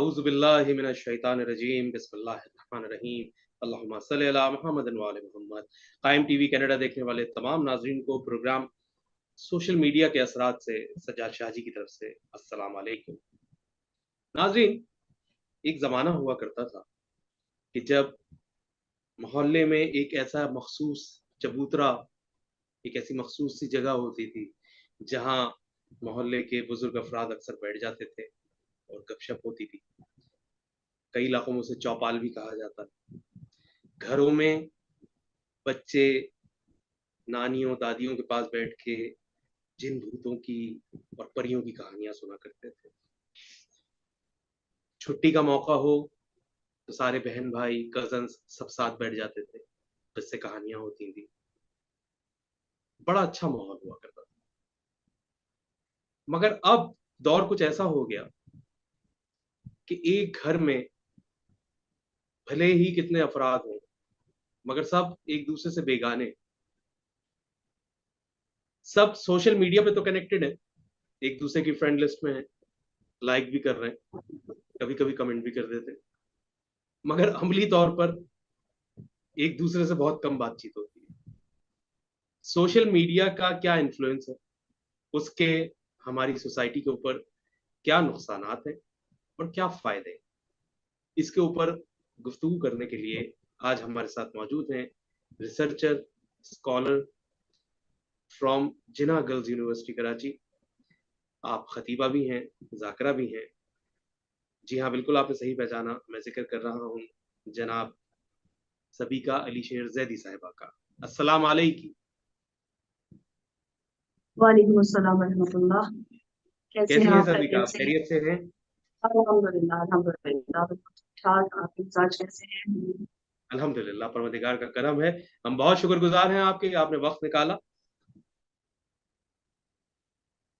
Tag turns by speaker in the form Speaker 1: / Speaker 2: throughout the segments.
Speaker 1: अऊज़ु बिल्लाहि मिनश शैतानिर रजीम बिस्मिल्लाहिर रहमानिर रहीम अल्लाहुम्मा सल्लि अला मुहम्मदिन व आले मुहम्मद। कायम टीवी कनाडा देखने वाले तमाम नाज़रीन को प्रोग्राम सोशल मीडिया के असरात से सज्जाद शाहजी की तरफ से अस्सलाम वालेकुम। नाज़रीन, एक ज़माना हुआ करता था कि जब मोहल्ले में एक ऐसा मखसूस चबूतरा, एक ऐसी मखसूस सी जगह होती थी, जहाँ मोहल्ले के बुज़ुर्ग अफ़राद अक्सर बैठ जाते थे और गपशप होती थी। कई इलाकों में उसे चौपाल भी कहा जाता है। घरों में बच्चे नानियों, दादियों के पास बैठ के जिन भूतों की और परियों की कहानियाँ सुना करते थे। छुट्टी का मौका हो तो सारे बहन-भाई, कज़िन्स सब साथ बैठ जाते थे, जिससे कहानियाँ होती थी। बड़ा अच्छा माहौल हुआ करता था। मगर अब दौर कुछ ऐसा हो गया कि एक घर में भले ही कितने अफ़राद हों, मगर सब एक-दूसरे से बेगाने। सब सोशल मीडिया पे तो कनेक्टेड हैं, एक-दूसरे की फ्रेंड लिस्ट में हैं, लाइक भी कर रहे हैं, कभी-कभी कमेंट भी कर देते हैं। मगर अमली तौर पर एक-दूसरे से बहुत कम बातचीत होती है। सोशल मीडिया का क्या इन्फ्लुएंस है? उसके हमारी सोसाइटी के ऊपर क्या नुकसानात हैं और क्या फ़ायदे हैं? इसके ऊपर गुफ्तगू करने के लिए आज हमारे साथ मौजूद हैं researcher, scholar from Jinnah girls university Karachi. आप खतीबा भी हैं, ज़ाकिरा भी हैं। जी हाँ, बिल्कुल आपने सही पहचाना। मैं ज़िक्र कर रहा हूँ जनाब सबीका अली शेर ज़ैदी साहिबा का। अस्सलाम वालेकुम।
Speaker 2: वालेकुम अस्सलाम रहमतुल्लाह। कैसे
Speaker 1: कैसी
Speaker 2: हैं
Speaker 1: हैं
Speaker 2: आप?
Speaker 1: सबीका?
Speaker 2: खैरियत
Speaker 1: आप
Speaker 2: से हैं?
Speaker 1: खैरियत से हैं?
Speaker 2: अल्हम्दुलिल्लाह अल्हम्दुलिल्लाह बिल्कुल ठीक ठाक। आपके मिजाज कैसे हैं?
Speaker 1: अल्हम्दुलिल्लाह, परवरदिगार का करम है। हम बहुत शुक्रगुज़ार हैं आपके, आपने वक़्त निकाला।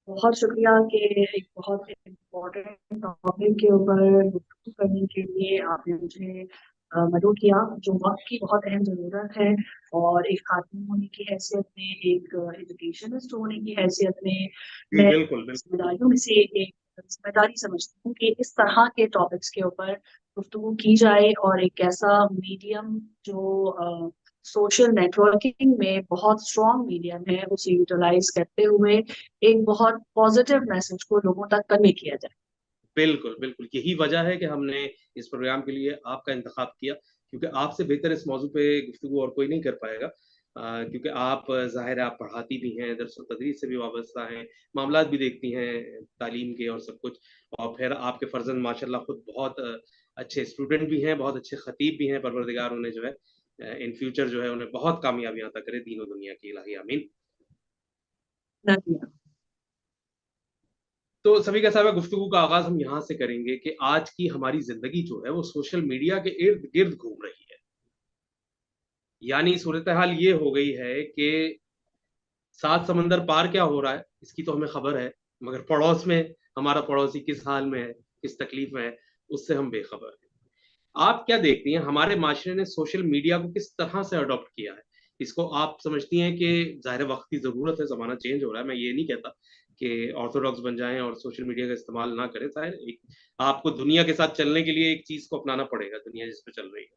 Speaker 2: बहुत शुक्रिया कि एक बहुत इम्पोर्टेंट टॉपिक के ऊपर गुफ्तगू करने के लिए आपने मुझे मदद किया, जो वक्त की बहुत अहम ज़रूरत है। और एक खातून होने की हैसियत में, एक एजुकेशनिस्ट होने की हैसियत में,
Speaker 1: जी,
Speaker 2: मैं
Speaker 1: बिल्कुल, बिल्कुल।
Speaker 2: जिम्मेदारियों में से एक जिम्मेदारी समझती हूँ कि इस तरह के टॉपिक्स के ऊपर गुफ्तगू की जाए, और एक ऐसा मीडियम जो सोशल नेटवर्किंग में बहुत स्ट्रॉन्ग मीडियम है, उसे यूटिलाइज करते हुए एक बहुत पॉजिटिव मैसेज को लोगों तक कन्वे किया जाए।
Speaker 1: बिल्कुल, बिल्कुल। यही वजह है कि हमने इस प्रोग्राम के लिए आपका इंतख़ाब किया, क्योंकि आपसे बेहतर इस मौज़ू पे गुफ्तगू और कोई नहीं कर पाएगा। क्योंकि आप ज़ाहिर है आप पढ़ाती भी हैं, दर्स-ओ-तदरीस से भी वाबस्ता हैं, मामलात भी देखती हैं तालीम के और सब कुछ। और फिर आपके फ़र्ज़ंद माशाअल्लाह खुद बहुत अच्छे स्टूडेंट भी हैं, बहुत अच्छे ख़तीब भी हैं। परवरदिगार उन्हें जो है इन फ्यूचर जो है उन्हें बहुत कामयाबियाँ अता करे दीन और दुनिया की। इलाही आमीन।
Speaker 2: धन्यवाद।
Speaker 1: तो सभी का साहब गुफ्तगू का आगाज़ हम यहाँ से करेंगे कि आज की हमारी ज़िंदगी जो है वो सोशल मीडिया के इर्द-गिर्द घूम रही है। यानी सूरत-ए-हाल ये हो गई है कि 7 समंदर पार क्या हो रहा है, इसकी तो हमें खबर है, मगर पड़ोस में हमारा पड़ोसी किस हाल में है, किस तकलीफ़ में है, उससे हम बेखबर हैं। आप क्या देखती हैं हमारे माशरे ने सोशल मीडिया को किस तरह से अडॉप्ट किया है? इसको आप समझती हैं कि ज़ाहिर है वक़्त की ज़रूरत है, ज़माना चेंज हो रहा है। मैं ये नहीं कहता कि ऑर्थोडॉक्स बन जाएँ और सोशल मीडिया का इस्तेमाल ना करें। ज़ाहिर है एक आपको दुनिया के साथ चलने के लिए एक चीज़ को अपनाना पड़ेगा, दुनिया जिस पे चल रही है।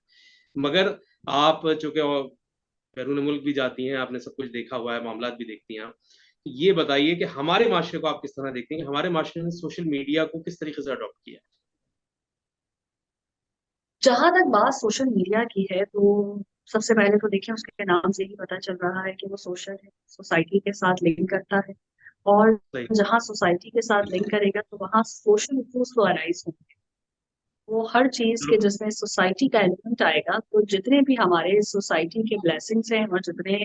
Speaker 1: मगर आप चूँकि बैरून मुल्क भी जाती हैं, आपने सब कुछ देखा हुआ है, मामलात भी देखती हैं आप। तो ये बताइए कि हमारे माशरे को आप किस तरह देखती हैं? हमारे माशरे ने सोशल मीडिया को किस तरीके से अडॉप्ट किया है?
Speaker 2: जहां तक बात सोशल मीडिया की है, तो सबसे पहले तो देखिए उसके नाम से ही पता चल रहा है कि वो सोशल है, सोसाइटी के साथ लिंक करता है। और
Speaker 1: सही,
Speaker 2: जहां सोसाइटी के साथ लिंक करेगा तो वहां सोशल इश्यूज तो अराइज होंगे। वो हर चीज के
Speaker 1: बिल्कुल,
Speaker 2: जिसमें सोसाइटी का एलिमेंट आएगा, तो जितने भी हमारे सोसाइटी के ब्लेसिंग्स हैं और जितने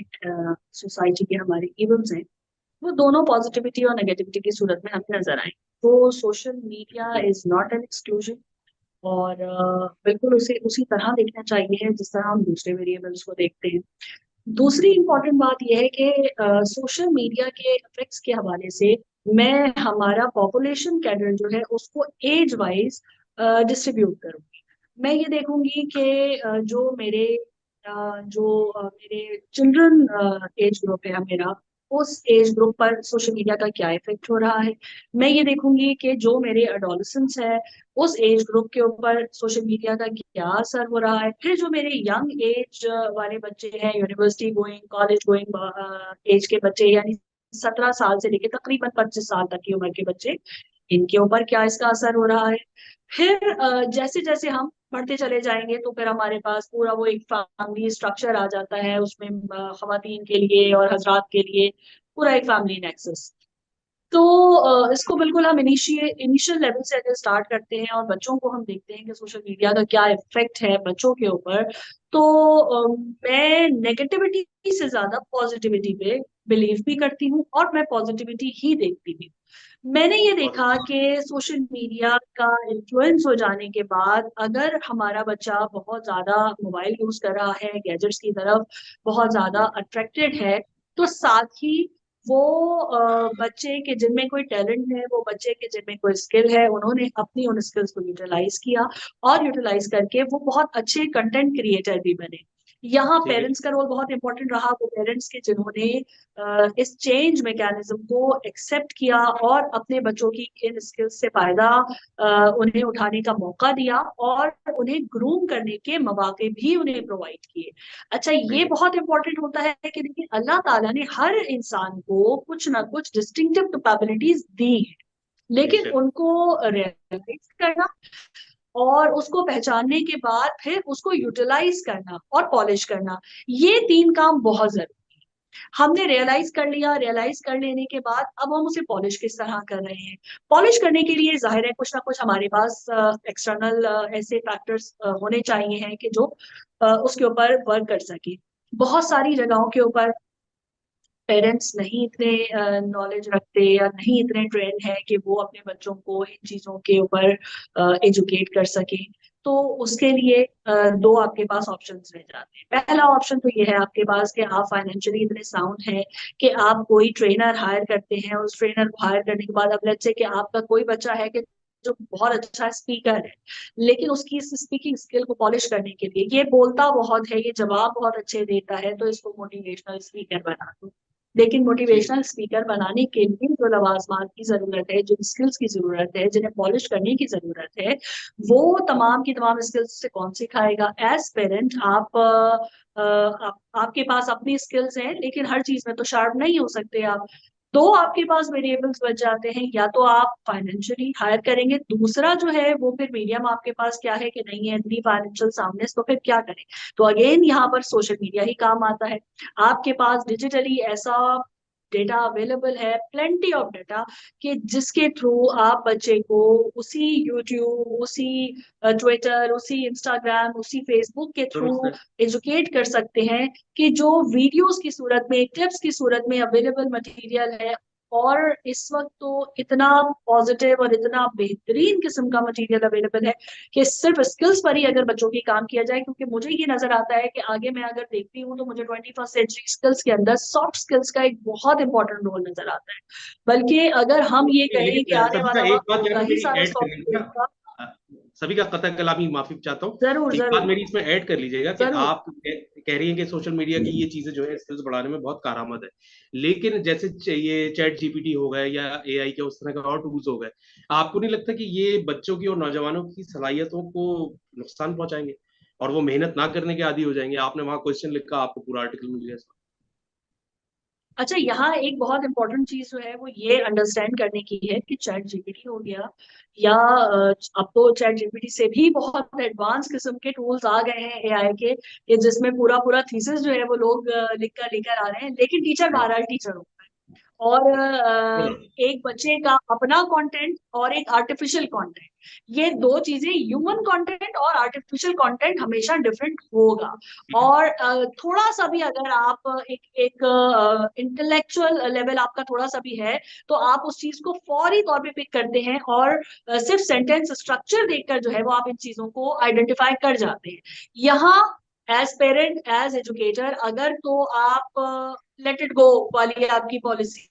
Speaker 2: सोसाइटी के हमारे इवल्स हैं, वो दोनों पॉजिटिविटी और नेगेटिविटी की सूरत में हमें नजर आए। तो सोशल मीडिया
Speaker 1: बिल्कुल।
Speaker 2: इज नॉट एन एक्सक्लूसिव, और बिल्कुल उसे उसी तरह देखना चाहिए जिस तरह हम दूसरे वेरिएबल्स को देखते हैं। दूसरी इम्पोर्टेंट बात यह है कि सोशल मीडिया के इफेक्ट्स के हवाले से मैं हमारा पॉपुलेशन कैडर जो है उसको एज वाइज डिस्ट्रीब्यूट करूंगी। मैं ये देखूंगी कि जो मेरे चिल्ड्रन एज ग्रुप है मेरा, उस एज ग्रुप पर सोशल मीडिया का क्या इफेक्ट हो रहा है। मैं ये देखूंगी कि जो मेरे अडोलेसेंस है उस एज ग्रुप के ऊपर सोशल मीडिया का क्या असर हो रहा है। फिर जो मेरे यंग एज वाले बच्चे हैं, university going, college going age के बच्चे, यानी 17 साल से लेकर तकरीबन 25 साल तक की उम्र के बच्चे, इनके ऊपर क्या इसका असर हो रहा है। फिर जैसे जैसे हम बढ़ते चले जाएंगे तो फिर हमारे पास पूरा वो एक फैमिली स्ट्रक्चर आ जाता है, उसमें खवातीन के लिए और हजरात के लिए पूरा एक फैमिली नेक्सस। तो इसको बिल्कुल हम इनिशियल लेवल से अगर स्टार्ट करते हैं और बच्चों को हम देखते हैं कि सोशल मीडिया का क्या इफेक्ट है बच्चों के ऊपर, तो मैं नेगेटिविटी से ज्यादा पॉजिटिविटी पे बिलीव भी करती हूँ और मैं पॉजिटिविटी ही देखती भी हूँ। मैंने ये
Speaker 1: बहुत
Speaker 2: देखा
Speaker 1: अच्छा।
Speaker 2: कि सोशल मीडिया का इन्फ्लुएंस हो जाने के बाद अगर हमारा बच्चा बहुत ज्यादा मोबाइल यूज कर रहा है, गैजेट्स की तरफ बहुत ज्यादा
Speaker 1: हम्म,
Speaker 2: अट्रैक्टेड है, तो साथ ही वो बच्चे के जिनमें कोई टैलेंट है, वो बच्चे के जिनमें कोई स्किल है, उन्होंने अपनी उन स्किल्स को यूटिलाइज किया और यूटिलाइज करके वो बहुत अच्छे कंटेंट क्रिएटर भी बने। यहाँ
Speaker 1: ठीक है।
Speaker 2: पेरेंट्स का रोल बहुत इंपॉर्टेंट रहा, वो पेरेंट्स के जिन्होंने इस चेंज मैकेनिज्म को एक्सेप्ट किया और अपने बच्चों की इन स्किल्स से फायदा उन्हें उठाने का मौका दिया और उन्हें ग्रूम करने के मौके भी उन्हें प्रोवाइड किए। अच्छा, ये
Speaker 1: बिल्कुल।
Speaker 2: बहुत इंपॉर्टेंट होता है कि देखिए अल्लाह ताला ने हर इंसान को कुछ ना कुछ डिस्टिंक्टिव कैपेबिलिटीज दी है, लेकिन
Speaker 1: बेशक।
Speaker 2: उनको रियलाइज करना और उसको पहचानने के बाद फिर उसको यूटिलाइज करना और पॉलिश करना, ये तीन काम बहुत जरूरी। हमने रियलाइज कर लिया, रियलाइज कर लेने के बाद अब हम उसे पॉलिश किस तरह कर रहे हैं। पॉलिश करने के लिए जाहिर है कुछ ना कुछ हमारे पास एक्सटर्नल ऐसे फैक्टर्स होने चाहिए हैं कि जो उसके ऊपर वर्क कर सके। बहुत सारी जगहों के ऊपर पेरेंट्स नहीं इतने नॉलेज रखते या नहीं इतने ट्रेन है कि वो अपने बच्चों को इन चीजों के ऊपर एजुकेट कर सके। तो उसके लिए दो आपके पास ऑप्शंस रह जाते हैं। पहला ऑप्शन तो ये है आपके पास कि आप फाइनेंशियली इतने साउंड हैं कि आप कोई ट्रेनर हायर करते हैं, उस ट्रेनर को हायर करने के बाद अब लेट्स से कि आपका कोई बच्चा है कि जो बहुत अच्छा स्पीकर है, लेकिन उसकी इस स्पीकिंग स्किल को पॉलिश करने के लिए ये बोलता बहुत है, ये जवाब बहुत अच्छे देता है, तो इसको मोटिवेशनल स्पीकर बना दो। लेकिन
Speaker 1: ठीक
Speaker 2: मोटिवेशनल स्पीकर बनाने के लिए जो लवाजमात की जरूरत है, जो स्किल्स की जरूरत है, जिन्हें पॉलिश करने की जरूरत है, वो तमाम की तमाम स्किल्स से कौन सिखाएगा। एज पेरेंट आपके पास अपनी स्किल्स हैं, लेकिन हर चीज में तो शार्प नहीं हो सकते आप। दो आपके पास वेरिएबल्स बच जाते हैं, या तो आप फाइनेंशियली हायर करेंगे, दूसरा जो है वो फिर मीडियम आपके पास क्या है कि नहीं है इतनी फाइनेंशियल सामनेस, तो फिर क्या करें। तो अगेन यहाँ पर सोशल मीडिया ही काम आता है। आपके पास डिजिटली ऐसा डेटा अवेलेबल है, प्लेंटी ऑफ डेटा, कि जिसके थ्रू आप बच्चे को उसी यूट्यूब, उसी ट्विटर, उसी इंस्टाग्राम, उसी फेसबुक के थ्रू
Speaker 1: दुरुस्त है।
Speaker 2: एजुकेट कर सकते हैं कि जो वीडियोस की सूरत में, क्लिप्स की सूरत में अवेलेबल मटेरियल है। और इस वक्त तो इतना पॉजिटिव और इतना बेहतरीन किस्म का मटेरियल अवेलेबल है कि सिर्फ स्किल्स पर ही अगर बच्चों की काम किया जाए, क्योंकि मुझे ये नजर आता है कि आगे मैं अगर देखती हूँ तो मुझे 21st सेंचुरी स्किल्स के अंदर सॉफ्ट स्किल्स का एक बहुत इंपॉर्टेंट रोल नजर आता है। बल्कि अगर हम ये कहें कि
Speaker 1: लेकिन
Speaker 2: आने
Speaker 1: सभी का
Speaker 2: वाला
Speaker 1: एक
Speaker 2: वक्त
Speaker 1: बात यहाँ
Speaker 2: होगा
Speaker 1: पे
Speaker 2: ही
Speaker 1: मेरी
Speaker 2: सारा
Speaker 1: ऐड कर
Speaker 2: सॉफ्ट स्किल्स
Speaker 1: लीजिएगा।
Speaker 2: का।
Speaker 1: अ, सभी का कतई कलामी माफी चाहता हूँ।
Speaker 2: जरूर
Speaker 1: एक बात
Speaker 2: जरूर
Speaker 1: मेरी इसमें ऐड कर लीजिएगा कि
Speaker 2: जरूर।
Speaker 1: आप कह रही हैं कि सोशल मीडिया की ये चीजें जो है स्किल्स बढ़ाने में बहुत कारआमद है। लेकिन जैसे ये चैट जीपीटी हो गए या एआई के उस तरह के और टूल्स हो गए, आपको नहीं लगता कि ये बच्चों की और नौजवानों की सलाहियतों को नुकसान पहुंचाएंगे और वो मेहनत ना करने के आदी हो जाएंगे? आपने वहां क्वेश्चन लिखा, आपको पूरा आर्टिकल मिल गया।
Speaker 2: अच्छा, यहाँ एक बहुत इंपॉर्टेंट चीज जो है वो ये अंडरस्टैंड करने की है कि चैट जीपीटी हो गया या अब तो चैट जीपीटी से भी बहुत एडवांस किस्म के टूल्स आ गए हैं एआई के, कि जिसमें पूरा पूरा थीसिस जो है वो लोग लिख कर लेकर आ रहे हैं, लेकिन टीचर बहरहाल टीचर हो। और एक बच्चे का अपना कंटेंट और एक आर्टिफिशियल कंटेंट, ये दो चीजें, ह्यूमन कंटेंट और आर्टिफिशियल कंटेंट हमेशा डिफरेंट होगा। और थोड़ा सा भी अगर आप एक एक इंटेलेक्चुअल लेवल आपका थोड़ा सा भी है, तो आप उस चीज को फौरी तौर पे पिक करते हैं और सिर्फ सेंटेंस स्ट्रक्चर देखकर जो है वो आप इन चीजों को आइडेंटिफाई कर जाते हैं। यहाँ एज पेरेंट, एज एजुकेटर, अगर तो आप लेट इट गो वाली आपकी पॉलिसी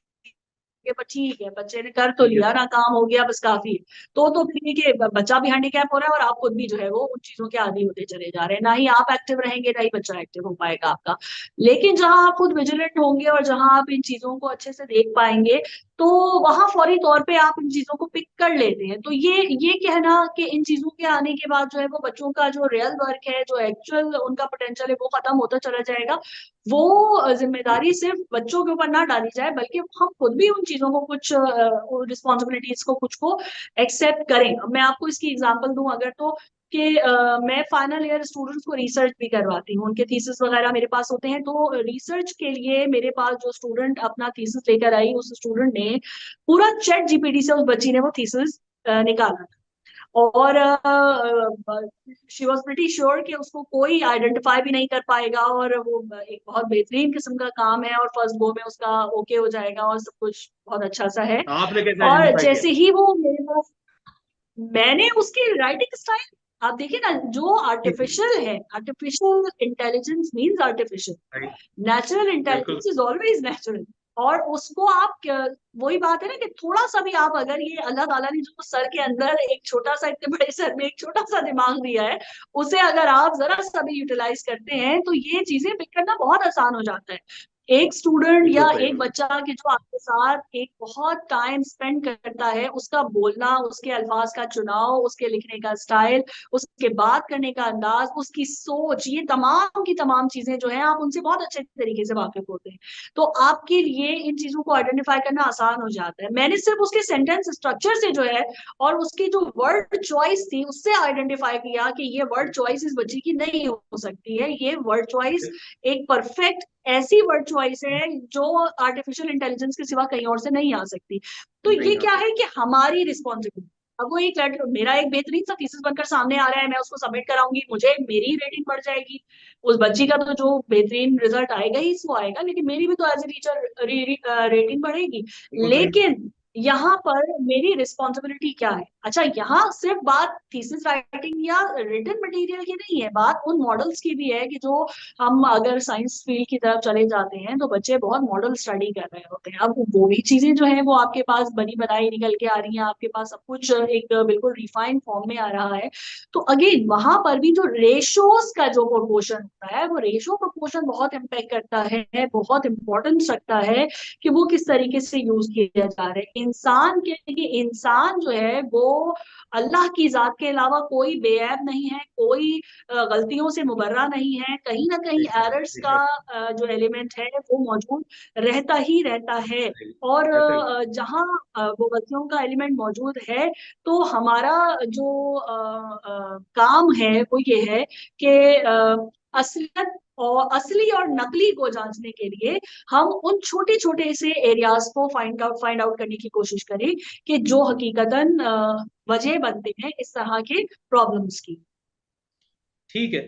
Speaker 2: कि पर ठीक है, बच्चे ने कर तो
Speaker 1: ठीक है।
Speaker 2: लिया ना, काम हो गया, बस काफी है। तो फिर ये कि बच्चा भी हैंडीकैप हो रहा है और आप खुद भी जो है वो उन चीजों के आदी होते चले जा रहे हैं। ना ही आप एक्टिव रहेंगे, ना ही बच्चा एक्टिव हो पाएगा आपका। लेकिन जहां आप खुद विजिलेंट होंगे और जहां आप इन चीजों को अच्छे से देख पाएंगे, तो वहां फौरी तौर पे आप इन चीजों को पिक कर लेते हैं। तो ये कहना कि इन चीजों के आने के बाद जो है वो बच्चों का जो रियल वर्क है, जो एक्चुअल उनका पोटेंशियल है, वो खत्म होता चला जाएगा, वो जिम्मेदारी सिर्फ बच्चों के ऊपर ना डाली जाए, बल्कि हम खुद भी उन चीजों को, कुछ रिस्पॉन्सिबिलिटीज को, कुछ को एक्सेप्ट करें। अब मैं आपको इसकी एग्जांपल दूं अगर, तो कि मैं फाइनल ईयर स्टूडेंट्स को रिसर्च भी करवाती हूँ, उनके थीसिस वगैरह मेरे पास होते हैं। तो रिसर्च के लिए मेरे पास जो स्टूडेंट अपना थीसिस लेकर आई, उस स्टूडेंट ने पूरा चैट जीपीटी से, उस बच्ची ने वो थीसिस निकाला था। और शी वॉज प्रिटी श्योर कि उसको कोई आइडेंटिफाई भी नहीं कर पाएगा, और वो एक बहुत बेहतरीन किस्म का काम है, और फर्स्ट गो में उसका ओके हो जाएगा, और सब कुछ बहुत अच्छा सा है।
Speaker 1: आपने कैसे
Speaker 2: और
Speaker 1: आइडेंटिफाई किया?
Speaker 2: जैसे ही वो मेरे पास, मैंने उसकी राइटिंग स्टाइल, आप देखिए ना, जो आर्टिफिशियल है, artificial intelligence means artificial,
Speaker 1: right.
Speaker 2: Natural
Speaker 1: बिल्कुल।
Speaker 2: Intelligence is always natural. और उसको आप वही बात है ना कि थोड़ा सा भी आप, अगर ये अल्लाह ताला ने जो सर के अंदर एक छोटा सा, इतने बड़े सर में एक छोटा सा दिमाग दिया है, उसे अगर आप जरा सा भी यूटिलाइज करते हैं, तो ये चीजें पिक करना बहुत आसान हो जाता है। एक स्टूडेंट
Speaker 1: बिल्कुल
Speaker 2: या
Speaker 1: सही
Speaker 2: एक
Speaker 1: बात।
Speaker 2: बच्चा कि जो आपके साथ एक बहुत टाइम स्पेंड करता है, उसका बोलना, उसके अल्फाज का चुनाव, उसके लिखने का स्टाइल, उसके बात करने का अंदाज, उसकी सोच, ये तमाम की तमाम चीजें जो है आप उनसे बहुत अच्छे तरीके से वाकिफ होते हैं। तो आपके लिए इन चीजों को आइडेंटिफाई करना आसान हो जाता है। मैंने सिर्फ उसके सेंटेंस स्ट्रक्चर से जो है, और उसकी जो वर्ड चॉइस थी, उससे आइडेंटिफाई किया कि ये वर्ड चॉइस इस बच्ची की नहीं हो सकती है, ये वर्ड चॉइस एक परफेक्ट ऐसी वर्ड चॉइस है जो आर्टिफिशियल इंटेलिजेंस के सिवा कहीं और से नहीं आ सकती। तो ये
Speaker 1: नहीं आ
Speaker 2: क्या है
Speaker 1: सकती।
Speaker 2: कि हमारी रिस्पॉन्सिबिलिटी, अब वो एक लेटर, मेरा एक बेहतरीन सा थीसिस बनकर सामने आ रहा है, मैं उसको सबमिट कराऊंगी, मुझे मेरी रेटिंग बढ़ जाएगी। उस बच्ची का तो जो बेहतरीन रिजल्ट आएगा ही वो आएगा, लेकिन मेरी भी तो एज ए टीचर रेटिंग बढ़ेगी।
Speaker 1: बिल्कुल सही बात।
Speaker 2: लेकिन यहाँ पर मेरी रिस्पॉन्सिबिलिटी क्या है? अच्छा, यहाँ सिर्फ बात थीसिस राइटिंग या रिटन मटेरियल की नहीं है, बात उन मॉडल्स की भी है कि जो हम अगर साइंस फील्ड की तरफ चले जाते हैं, तो बच्चे बहुत मॉडल स्टडी कर रहे होते हैं। अब वो भी चीजें जो है वो आपके पास बनी बनाई निकल के आ रही हैं, आपके पास सब कुछ एक बिल्कुल रिफाइंड फॉर्म में आ रहा है। तो अगेन वहां पर भी जो रेशोज का जो प्रोपोर्शन होता है, वो रेशो प्रोपोर्शन बहुत इम्पैक्ट करता है, बहुत इंपॉर्टेंस रखता है कि वो किस तरीके से यूज किया जा रहा है। इंसान के लिए, इंसान जो है वो अल्लाह की जात के अलावा कोई बेऐब नहीं है, कोई गलतियों से मुबर्रा नहीं है, कहीं ना कहीं
Speaker 1: बेशक
Speaker 2: एरर्स का
Speaker 1: बेशक।
Speaker 2: जो एलिमेंट है वो मौजूद रहता ही रहता है। और
Speaker 1: रहता ही।
Speaker 2: जहाँ वो गलतियों का एलिमेंट मौजूद है, तो हमारा जो काम है वो ये है कि असलियत और असली और नकली को जांचने के लिए हम उन छोटे छोटे से एरियाज को फाइंड आउट करने की कोशिश करें कि जो हकीकतन वजह बनते हैं इस तरह के प्रॉब्लम्स की।
Speaker 1: ठीक है।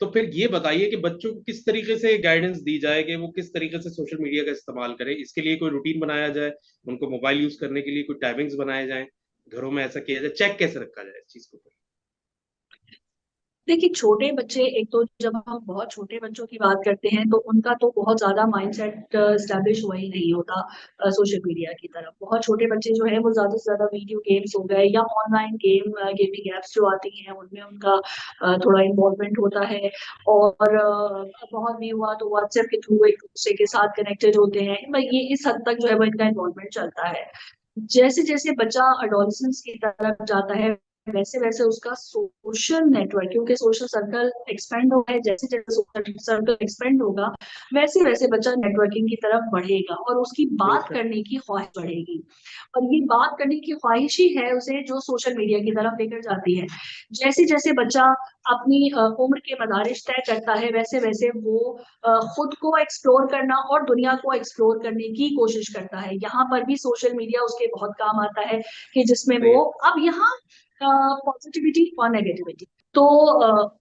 Speaker 1: तो फिर ये बताइए कि बच्चों को किस तरीके से गाइडेंस दी जाए कि वो किस तरीके से सोशल मीडिया का इस्तेमाल करें, इसके लिए कोई रूटीन बनाया जाए, उनको मोबाइल यूज करने के लिए कोई टाइमिंग्स बनाए जाए, घरों में ऐसा किया जाए, चेक कैसे रखा जाए इस चीज को?
Speaker 2: देखिए, छोटे बच्चे, एक तो जब हम बहुत छोटे बच्चों की बात करते हैं, तो उनका तो बहुत ज्यादा माइंडसेट स्टैब्लिश हुआ ही नहीं होता सोशल मीडिया की तरफ। बहुत छोटे बच्चे जो है वो ज्यादा से ज्यादा वीडियो गेम्स हो गए या ऑनलाइन गेमिंग एप्स जो आती हैं, उनमें उनका थोड़ा इन्वॉल्वमेंट होता है। और बहुत भी हुआ तो व्हाट्सएप के थ्रू एक दूसरे के साथ कनेक्टेड होते हैं, ये इस हद तक जो है वो इनका इन्वॉल्वमेंट चलता है। जैसे जैसे बच्चा अडोलसेंस की तरफ जाता है, वैसे वैसे उसका सोशल नेटवर्क, क्योंकि सोशल सर्कल एक्सपेंड हो है, जैसे जैसे सोशल सर्कल एक्सपेंड होगा, वैसे वैसे बच्चा नेटवर्किंग की तरफ बढ़ेगा और उसकी बात
Speaker 1: बेशक।
Speaker 2: करने की ख्वाहिश बढ़ेगी। और ये बात करने की ख्वाहिश ही है उसे जो सोशल मीडिया की तरफ लेकर जाती है। जैसे जैसे बच्चा अपनी उम्र के मदारिज तय करता है, वैसे वैसे वो खुद को एक्सप्लोर करना और दुनिया को एक्सप्लोर करने की कोशिश करता है। यहाँ पर भी सोशल मीडिया उसके बहुत काम आता है, कि जिसमें
Speaker 1: सही
Speaker 2: वो,
Speaker 1: है।
Speaker 2: अब यहाँ पॉजिटिविटी और नेगेटिविटी, तो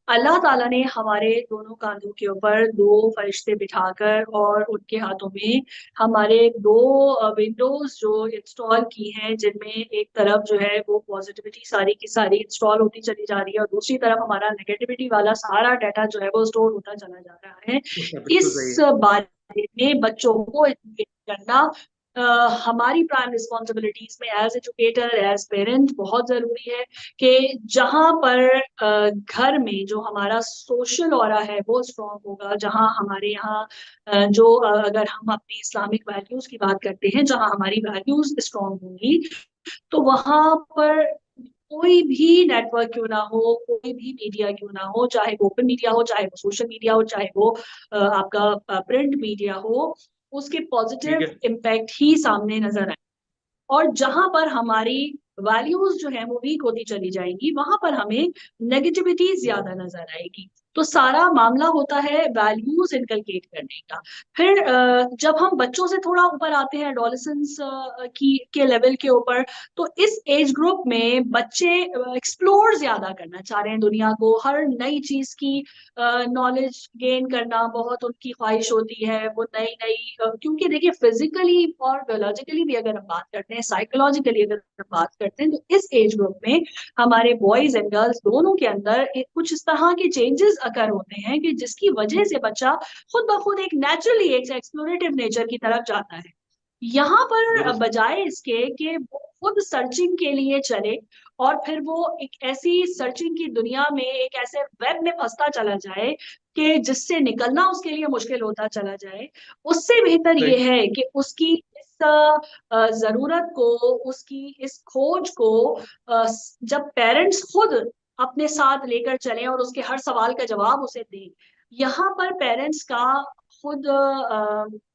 Speaker 2: अल्लाह ताला ने हमारे दोनों कांधों के ऊपर दो फरिश्ते बिठाकर और उनके हाथों में हमारे दो विंडोज जो इंस्टॉल की हैं, जिनमें एक तरफ जो है वो पॉजिटिविटी सारी की सारी इंस्टॉल होती चली जा रही है, और दूसरी तरफ हमारा नेगेटिविटी वाला सारा डाटा जो है वो स्टोर होता चला जा रहा है।
Speaker 1: बिल्कुल सही
Speaker 2: इस
Speaker 1: है।
Speaker 2: बारे में बच्चों को educate करना हमारी प्राइम रिस्पॉन्सिबिलिटीज में एज एजुकेटर, एज पेरेंट बहुत जरूरी है कि जहां पर घर में जो हमारा सोशल ऑरा है वो स्ट्रांग होगा, जहां हमारे यहाँ अगर हम अपनी इस्लामिक वैल्यूज की बात करते हैं, जहां हमारी वैल्यूज स्ट्रांग होंगी, तो वहां पर कोई भी नेटवर्क क्यों ना हो, कोई भी मीडिया क्यों ना हो, चाहे वो ओपन मीडिया हो, चाहे वो सोशल मीडिया हो, चाहे वो आपका प्रिंट मीडिया हो, उसके
Speaker 1: ठीक
Speaker 2: पॉजिटिव
Speaker 1: है।
Speaker 2: इम्पैक्ट ही सामने नजर आए। और जहां पर हमारी वैल्यूज जो है वो वीक होती चली जाएंगी, वहां पर हमें नेगेटिविटी ज्यादा नजर आएगी। तो सारा मामला होता है वैल्यूज इनकलकेट करने का। फिर जब हम बच्चों से थोड़ा ऊपर आते हैं, एडोलेसेंस की के लेवल के ऊपर, तो इस एज ग्रुप में बच्चे एक्सप्लोर ज्यादा करना चाह रहे हैं दुनिया को, हर नई चीज की नॉलेज गेन करना बहुत उनकी ख्वाहिश होती है। वो नई नई क्योंकि देखिए फिजिकली और बायोलॉजिकली भी अगर हम बात करते हैं, साइकोलॉजिकली अगर हम बात करते हैं, तो इस एज ग्रुप में हमारे बॉयज एंड गर्ल्स दोनों के अंदर कुछ इस तरह के चेंजेस अकर होते हैं कि जिसकी वजह से बच्चा खुद ब खुद एक नेचुरली एक एक्सप्लोरेटिव नेचर की तरफ जाता है। यहाँ पर
Speaker 1: दुरुस्त।
Speaker 2: बजाय इसके कि वो खुद सर्चिंग के लिए चले और फिर वो एक ऐसी सर्चिंग की दुनिया में, एक ऐसे वेब में फंसता चला जाए कि जिससे निकलना उसके लिए मुश्किल होता चला जाए, उससे बेहतर
Speaker 1: सही।
Speaker 2: ये है कि उसकी इस जरूरत को, उसकी इस खोज को जब पेरेंट्स खुद अपने साथ लेकर चलें और उसके हर सवाल का जवाब उसे दें। यहाँ पर पेरेंट्स का खुद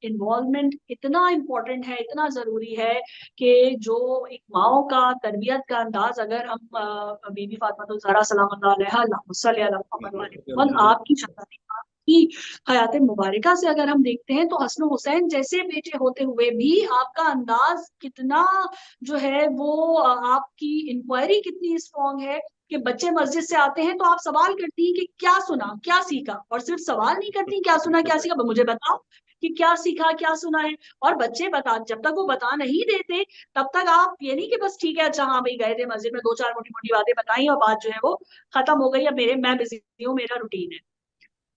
Speaker 2: इन्वॉल्वमेंट इतना इम्पोर्टेंट है, इतना जरूरी है कि जो एक माओ का तरबियत का अंदाज अगर हम बीबी फातिमा ज़हरा सलामुल्लाह अलैहा, अल्लाहुम्मा सल्ली अला मुहम्मद व आले मुहम्मद, आपकी शफ़ाअत की हयात मुबारका से अगर हम देखते हैं, तो हसन हुसैन जैसे बेटे होते हुए भी आपका अंदाज कितना जो है वो आपकी इंक्वायरी कितनी स्ट्रांग है कि बच्चे मस्जिद से आते हैं तो आप सवाल करती हैं कि क्या सुना क्या सीखा, और सिर्फ सवाल नहीं करती क्या सुना
Speaker 1: बिल्कुल
Speaker 2: क्या
Speaker 1: सही।
Speaker 2: सीखा, मुझे बताओ कि क्या सीखा क्या सुना है। और बच्चे बता, जब तक वो बता नहीं देते तब तक आप ये नहीं कि बस ठीक है, अच्छा हाँ भाई गए थे मस्जिद में, दो चार मोटी मोटी बातें बताई और बात जो है वो खत्म हो गई, अब मैं बिजी हूँ, मेरा रूटीन है।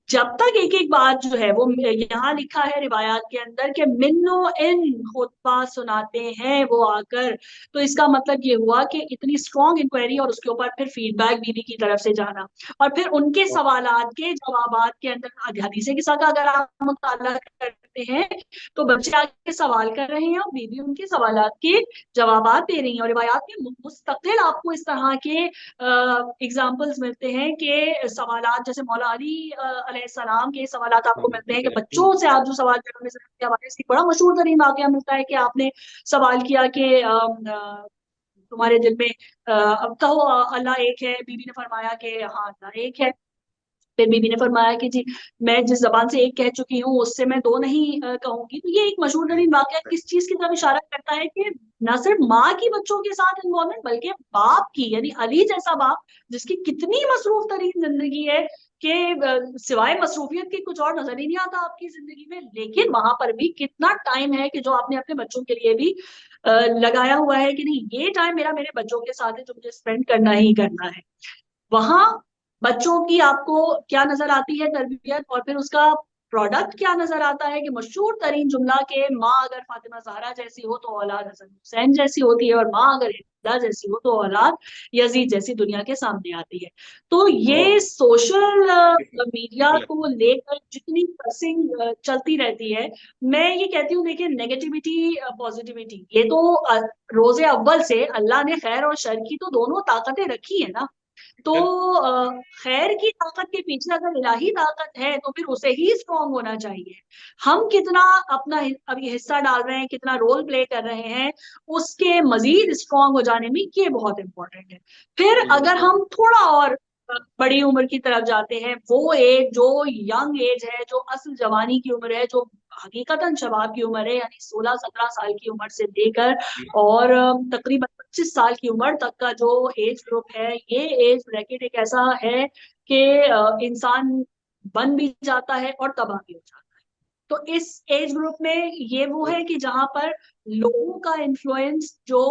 Speaker 2: जब तक एक एक बात जो है वो, यहाँ लिखा है रिवायात के अंदर कि मिन्नो इन खुतबा सुनाते हैं वो आकर, तो इसका मतलब ये हुआ कि इतनी स्ट्रॉन्ग इंक्वायरी और उसके ऊपर फिर फीडबैक बीबी की तरफ से जाना, और फिर उनके
Speaker 1: बहुत।
Speaker 2: सवालात के जवाबात के अंदर हदीसे किस्सा का अगर आप मुताला करते हैं, तो बच्चे आके सवाल कर रहे हैं और बीबी उनके सवालात के जवाबात दे रही हैं। और रिवायात में मुस्तकिल आपको इस तरह के एग्जाम्पल्स मिलते हैं कि सवालात, जैसे मौला अली अलैहिस्सलाम के सवालात आपको मिलते हैं कि बच्चों से आप जो सवाल करने से हवाले से बड़ा मशहूर तरीन वाकया मिलता है कि आपने सवाल किया कि तुम्हारे दिल में अब कहो अल्लाह एक है, बीबी ने फरमाया कि हाँ अल्लाह एक है। फिर बीबी ने फरमाया कि जी मैं जिस जबान से एक कह चुकी हूँ उससे मैं दो नहीं कहूंगी। तो ये एक मशहूर तरीन वाकया किस चीज की तरफ इशारा करता है कि न सिर्फ माँ की बच्चों के साथ इन्वॉल्वमेंट, बल्कि बाप की, यानी अली जैसा बाप जिसकी कितनी मसरूफ तरीन जिंदगी है कि सिवाय मसरूफियत के कुछ और नजर ही नहीं आता आपकी जिंदगी में, लेकिन वहां पर भी कितना टाइम है कि जो आपने अपने बच्चों के लिए भी लगाया हुआ है कि नहीं ये टाइम मेरा मेरे बच्चों के साथ है जो मुझे स्पेंड करना ही करना है। वहां बच्चों की आपको क्या नजर आती है तरबियत, और फिर उसका प्रोडक्ट क्या नजर आता है कि मशहूर तरीन जुमला के माँ अगर फातिमा जहरा जैसी हो तो औलाद हसन हुसैन जैसी होती है, और माँ अगर हिंदा जैसी हो तो औलाद यजीद जैसी दुनिया के सामने आती है। तो ये
Speaker 1: बहुत।
Speaker 2: सोशल मीडिया
Speaker 1: निकले।
Speaker 2: को लेकर जितनी प्रसिंग चलती रहती है, मैं ये कहती हूँ देखिए नेगेटिविटी पॉजिटिविटी ये तो रोजे अव्वल से अल्लाह ने खैर और शर की तो दोनों ताकतें रखी है ना। तो खैर की ताकत के पीछे अगर इलाही ताकत है तो फिर उसे ही स्ट्रांग होना चाहिए। हम कितना अपना अभी हिस्सा डाल रहे हैं, कितना रोल प्ले कर रहे हैं, उसके मजीद स्ट्रांग हो जाने में ये बहुत इंपॉर्टेंट है। फिर
Speaker 1: बिल्कुल
Speaker 2: अगर
Speaker 1: बहुत।
Speaker 2: हम थोड़ा और बड़ी उम्र की तरफ जाते हैं, वो एज जो यंग एज है, जो असल जवानी की उम्र है, जो हकीकतन शबाब की उम्र है, यानी 16-17 साल की उम्र से लेकर और तकरीबन 25 साल की उम्र तक का जो एज ग्रुप है, ये एज ब्रैकेट एक ऐसा है कि इंसान बन भी जाता है और तबाह भी हो जाता है। तो इस एज ग्रुप में ये वो है कि जहां पर लोगों का इन्फ्लुएंस जो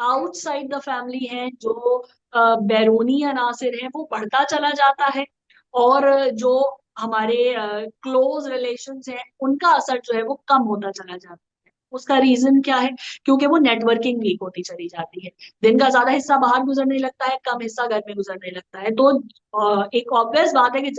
Speaker 2: आउटसाइड द फैमिली है, जो बैरूनी अनासिर है, वो बढ़ता चला जाता है, और जो हमारे क्लोज रिलेशंस हैं उनका असर जो है वो कम होता चला जाता है। उसका रीजन क्या है? क्योंकि वो नेटवर्किंग वीक होती चली जाती है, दिन का ज्यादा हिस्सा बाहर गुजरने लगता है, कम हिस्सा घर में गुजरने लगता है। तो एक ऑब्वियस बात है कि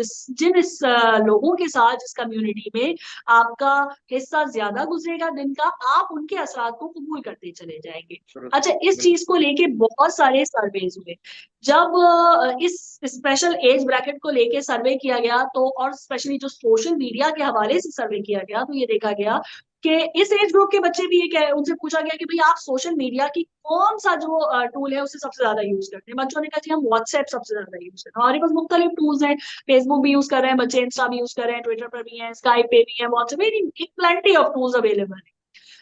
Speaker 2: लोगों के साथ, जिस कम्युनिटी में आपका हिस्सा ज्यादा गुजरेगा दिन का, आप उनके असरात को कबूल करते चले जाएंगे। अच्छा, इस
Speaker 1: बिल्कुल।
Speaker 2: चीज को लेके बहुत सारे सर्वेज हुए। जब इस स्पेशल एज ब्रैकेट को लेके सर्वे किया गया, तो और स्पेशली जो सोशल मीडिया के हवाले से सर्वे किया गया, तो ये देखा गया कि इस एज ग्रुप के बच्चे भी, ये कह उनसे पूछा गया कि भाई आप सोशल मीडिया की कौन सा जो टूल है उसे सबसे ज्यादा यूज करते हैं। बच्चों ने कहा जी हम व्हाट्सएप सबसे ज्यादा यूज करते हैं। हमारे पास मुख्तलिफ टूल्स हैं, फेसबुक भी यूज कर रहे हैं बच्चे, इंस्टा भी यूज कर रहे हैं, ट्विटर पर भी है, स्काइप पे भी है, व्हाट्सएप, एक प्लेंटी ऑफ टूल्स अवेलेबल है।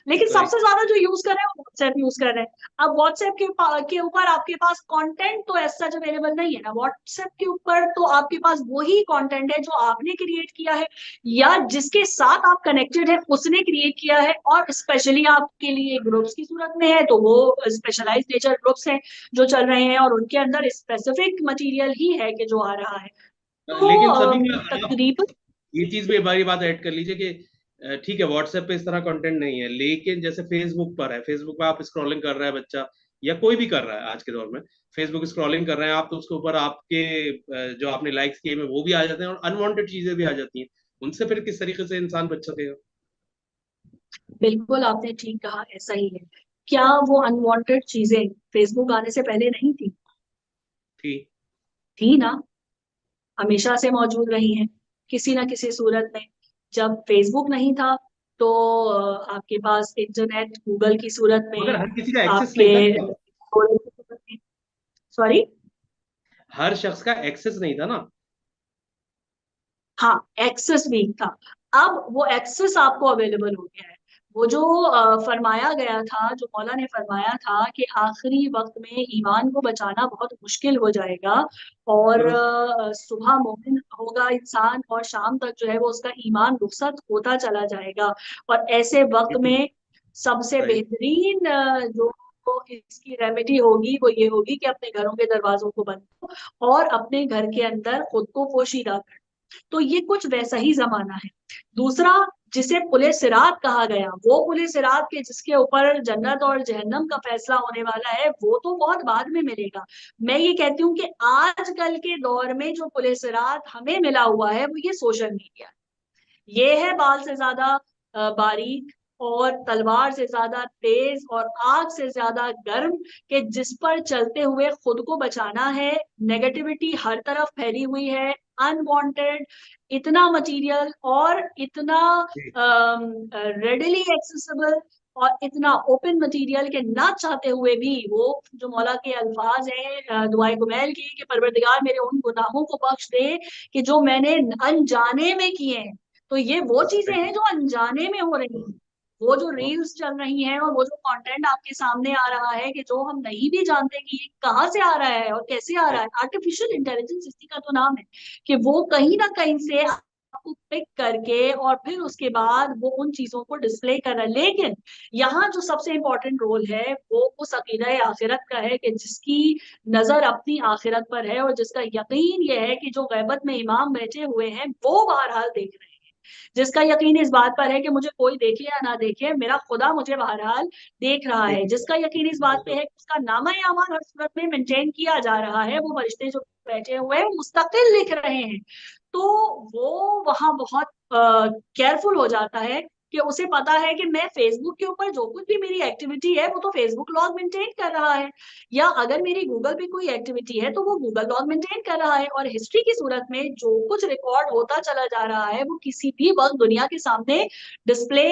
Speaker 2: लेकिन
Speaker 1: राइट।
Speaker 2: सबसे ज्यादा जो यूज कर रहे हैं वो व्हाट्सएप यूज कर रहे हैं। अब व्हाट्सएप के ऊपर आपके पास कंटेंट तो ऐसा सच अवेलेबल नहीं है ना, व्हाट्सएप के ऊपर तो आपके पास वही कंटेंट है जो आपने क्रिएट किया है या जिसके साथ आप कनेक्टेड है उसने क्रिएट किया है, और स्पेशली आपके लिए ग्रुप्स की सूरत में है तो वो स्पेशलाइज नेचर ग्रुप्स हैं जो चल रहे हैं, और उनके अंदर स्पेसिफिक मटेरियल ही है कि जो आ रहा है। तो
Speaker 1: लेकिन सभी का आप
Speaker 2: तकरीबन
Speaker 1: ये चीज भी हमारी बात ऐड कर लीजिए कि ठीक है व्हाट्सएप पे इस तरह कंटेंट नहीं है, लेकिन जैसे फेसबुक पर है, फेसबुक पे आप स्क्रॉलिंग कर रहा है बच्चा या कोई भी कर रहा है आज के दौर में, फेसबुक स्क्रॉलिंग कर रहे हैं आप, तो उसके ऊपर आपके जो आपने लाइक्स किए हैं वो भी आ जाते हैं और अनवांटेड चीजें भी आ जाती हैं। उनसे फिर किस तरीके से इंसान बच सकेगा?
Speaker 2: बिल्कुल आपने ठीक कहा, ऐसा ही है। क्या वो अनवांटेड चीजें फेसबुक आने से पहले नहीं थी?
Speaker 1: ठीक।
Speaker 2: थी ना, हमेशा से मौजूद रही हैं किसी ना किसी सूरत में। जब फेसबुक नहीं था तो आपके पास इंटरनेट गूगल की सूरत
Speaker 1: मगर
Speaker 2: में,
Speaker 1: हर किसी का एक्सेस
Speaker 2: आपके
Speaker 1: नहीं था ना,
Speaker 2: सॉरी,
Speaker 1: हर शख्स का एक्सेस नहीं था ना।
Speaker 2: हाँ, एक्सेस भी था। अब वो एक्सेस आपको अवेलेबल हो गया है। वो जो फरमाया गया था, जो मौला ने फरमाया था कि आखिरी वक्त में ईमान को बचाना बहुत मुश्किल हो जाएगा, और
Speaker 1: दुरुस्त।
Speaker 2: सुबह मोमिन होगा इंसान और शाम तक जो है वो उसका ईमान रुखसत होता चला जाएगा। और ऐसे वक्त में सबसे
Speaker 1: राइट।
Speaker 2: बेहतरीन जो जो इसकी रेमेडी होगी वो ये होगी कि अपने घरों के दरवाजों को बंद करो और अपने घर के अंदर खुद को पोशीदा करो। तो ये कुछ वैसा ही जमाना है। दूसरा, जिसे पुले सिरात कहा गया, वो पुले सिरात के जिसके ऊपर जन्नत और जहन्नम का फैसला होने वाला है, वो तो बहुत बाद में मिलेगा। मैं ये कहती हूँ कि आजकल के दौर में जो पुले सिरात हमें मिला हुआ है वो ये सोशल मीडिया, ये है बाल से ज्यादा बारीक और तलवार से ज्यादा तेज और आग से ज्यादा गर्म, कि जिस पर चलते हुए खुद को बचाना है। नेगेटिविटी हर तरफ फैली हुई है, अनवांटेड, इतना मटेरियल और इतना रेडिली एक्सेसिबल और इतना ओपन मटेरियल के ना चाहते हुए भी वो जो मौला के अल्फाज हैं दुआए गुमैल की, कि परवरदिगार मेरे उन गुनाहों को बख्श दे कि जो मैंने अनजाने में किए हैं। तो ये वो चीजें हैं जो अनजाने में हो रही हैं, वो जो रील्स चल रही हैं और वो जो कंटेंट आपके सामने आ रहा है कि जो हम नहीं भी जानते कि ये कहाँ से आ रहा है और कैसे आ रहा है। आर्टिफिशियल इंटेलिजेंस इसी का तो नाम है, कि वो कहीं ना कहीं से आपको पिक करके और फिर उसके बाद वो उन चीजों को डिस्प्ले कर रहा है। लेकिन यहाँ जो सबसे इंपॉर्टेंट रोल है वो उस अकीदा आखिरत का है, कि जिसकी नजर अपनी आखिरत पर है और जिसका यकीन ये है कि जो गैबत में इमाम बैठे हुए हैं वो बहरहाल देख रहे हैं, जिसका यकीन इस बात पर है कि मुझे कोई देखे या ना देखे, मेरा खुदा मुझे बहरहाल देख रहा है, जिसका यकीन इस बात पे है कि उसका नामा अमाल हर सूरत में मेंटेन किया जा रहा है, वो फरिश्ते जो बैठे हुए हैं मुस्तकिल लिख रहे हैं। तो वो वहां बहुत केयरफुल हो जाता है कि उसे पता है कि मैं फेसबुक के ऊपर जो कुछ भी मेरी एक्टिविटी है वो तो फेसबुक लॉग मेंटेन कर रहा है, या अगर मेरी गूगल पे कोई एक्टिविटी है तो वो गूगल लॉग मेंटेन कर रहा है, और हिस्ट्री की सूरत में जो कुछ रिकॉर्ड होता चला जा रहा है वो किसी भी वक्त दुनिया के सामने डिस्प्ले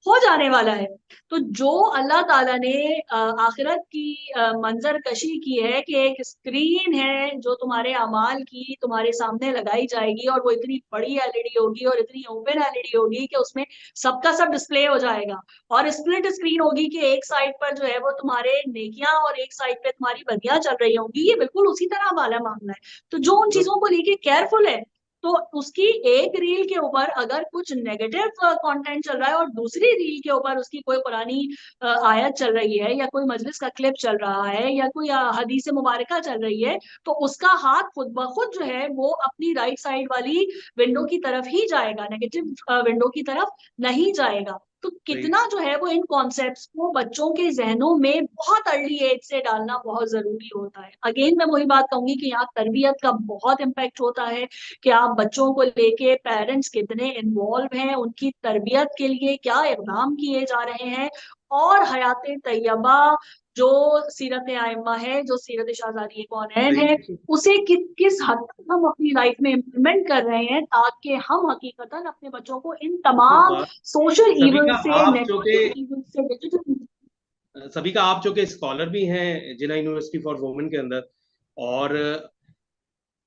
Speaker 2: हो जाने वाला है। तो जो अल्लाह ताला ने आखिरत की मंजर कशी की है कि एक स्क्रीन है जो तुम्हारे अमाल की तुम्हारे सामने लगाई जाएगी, और वो इतनी बड़ी एलईडी होगी और इतनी ओपन एलईडी होगी कि उसमें सबका सब डिस्प्ले हो जाएगा, और स्प्लिट स्क्रीन होगी कि एक साइड पर जो है वो तुम्हारे नेकियां और एक साइड पे तुम्हारी बदियां चल रही होंगी। ये बिल्कुल उसी तरह वाला मामला है। तो जो उन चीजों को लेके केयरफुल है, तो उसकी एक रील के ऊपर अगर कुछ नेगेटिव कंटेंट चल रहा है और दूसरी रील के ऊपर उसकी कोई पुरानी आयत चल रही है या कोई मजलिस का क्लिप चल रहा है या कोई हदीस मुबारका चल रही है, तो उसका हाथ खुद ब खुद जो है वो अपनी राइट साइड वाली विंडो की तरफ ही जाएगा, नेगेटिव विंडो की तरफ नहीं जाएगा। तो
Speaker 1: सही।
Speaker 2: कितना जो है वो इन कॉन्सेप्ट्स को बच्चों के जहनों में बहुत अर्ली एज से डालना बहुत जरूरी होता है। अगेन मैं वही बात कहूंगी कि यहाँ तरबियत का बहुत इम्पैक्ट होता है कि आप बच्चों को लेके पेरेंट्स कितने इन्वॉल्व हैं, उनकी तरबियत के लिए क्या इक़दाम किए जा रहे हैं, और हयात तैयबा जो सीरत आइम्मा है, जो सीरत शाहज़ादी कौनैन
Speaker 1: सही,
Speaker 2: है,
Speaker 1: देखिए।
Speaker 2: उसे किस हद तक हम अपनी लाइफ में इम्प्लीमेंट कर रहे हैं, ताकि हम हकीकतन अपने बच्चों को इन
Speaker 1: देखिए
Speaker 2: तमाम
Speaker 1: बात,
Speaker 2: सोशल
Speaker 1: सभी
Speaker 2: इवल
Speaker 1: का
Speaker 2: से,
Speaker 1: आप जो के
Speaker 2: नेटवर्किंग इवल से, डिजिटल।
Speaker 1: सभी का आप जो के स्कॉलर भी हैं जिन्ना यूनिवर्सिटी फॉर वुमेन के अंदर। और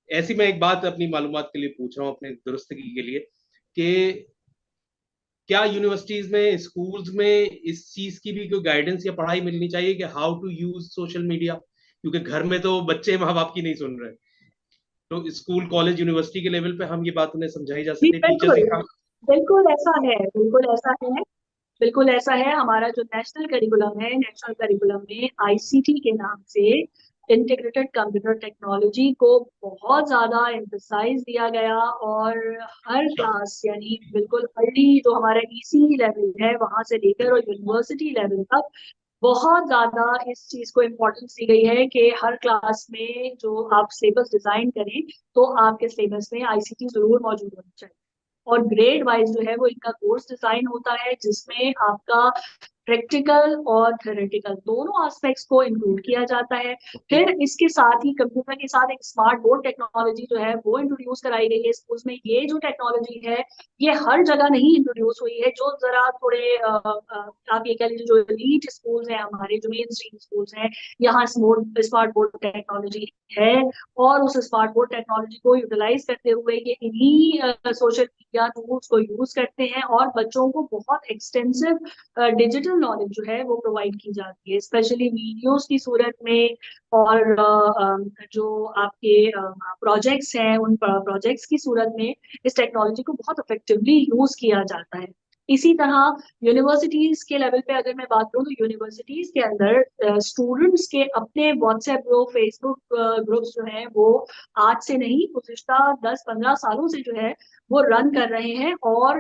Speaker 1: ऐसी मैं एक बात अपनी मालूमात के लिए पूछ रहा हूँ, अपने दुरुस्तगी के लिए, कि क्या यूनिवर्सिटीज में, स्कूल्स में इस चीज की भी कोई गाइडेंस या पढ़ाई मिलनी चाहिए कि how to use social media? क्योंकि घर में तो बच्चे माँ बाप की नहीं सुन रहे, तो स्कूल कॉलेज यूनिवर्सिटी के लेवल पे हम ये बात उन्हें समझाई जा
Speaker 2: जी
Speaker 1: सकती है, टीचर्स
Speaker 2: बिल्कुल,
Speaker 1: ये काम।
Speaker 2: बिल्कुल ऐसा है, बिल्कुल ऐसा है, बिल्कुल ऐसा है। हमारा जो नेशनल करिकुलम है, नेशनल करिकुलम में आईसीटी के नाम से, इंटीग्रेटेड कंप्यूटर टेक्नोलॉजी को बहुत ज्यादा एम्फसाइज दिया गया, और हर
Speaker 1: अच्छा।
Speaker 2: क्लास यानी बिल्कुल अर्ली जो हमारा ईसी लेवल है वहां से लेकर और यूनिवर्सिटी लेवल तक बहुत ज्यादा इस चीज को इम्पोर्टेंस दी गई है कि हर क्लास में जो आप सिलेबस डिजाइन करें तो आपके सिलेबस में आईसीटी जरूर मौजूद होना चाहिए। और ग्रेड वाइज जो है वो इनका कोर्स डिजाइन होता है, जिसमें आपका प्रैक्टिकल और थ्योरेटिकल दोनों एस्पेक्ट्स को इंक्लूड किया जाता है। फिर इसके साथ ही कंप्यूटर के साथ एक स्मार्ट बोर्ड टेक्नोलॉजी जो है वो इंट्रोड्यूस कराई गई है स्कूल्स में। ये जो टेक्नोलॉजी है ये हर जगह नहीं इंट्रोड्यूस हुई है, जो जरा थोड़े आप ये कह लीजिए जो एलीट स्कूल्स हैं हमारे, जो मेन स्ट्रीम स्कूल्स हैं, यहाँ स्मार्ट बोर्ड टेक्नोलॉजी है। और उस स्मार्ट बोर्ड टेक्नोलॉजी को यूटिलाइज करते हुए ये इन्हीं सोशल मीडिया टूल्स को यूज करते हैं, और बच्चों को बहुत एक्सटेंसिव डिजिटल नॉलेज जो है वो प्रोवाइड की जाती है, स्पेशली वीडियोस की सूरत में। और जो आपके प्रोजेक्ट्स हैं उन प्रोजेक्ट्स की सूरत में इस टेक्नोलॉजी को बहुत इफेक्टिवली यूज किया जाता है। इसी तरह यूनिवर्सिटीज के लेवल पे अगर मैं बात करूँ तो यूनिवर्सिटीज के अंदर स्टूडेंट्स के अपने व्हाट्सएप ग्रुप, फेसबुक ग्रुप्स जो हैं वो आज से नहीं, गुज़िश्ता 10-15 सालों से जो है वो रन कर रहे हैं। और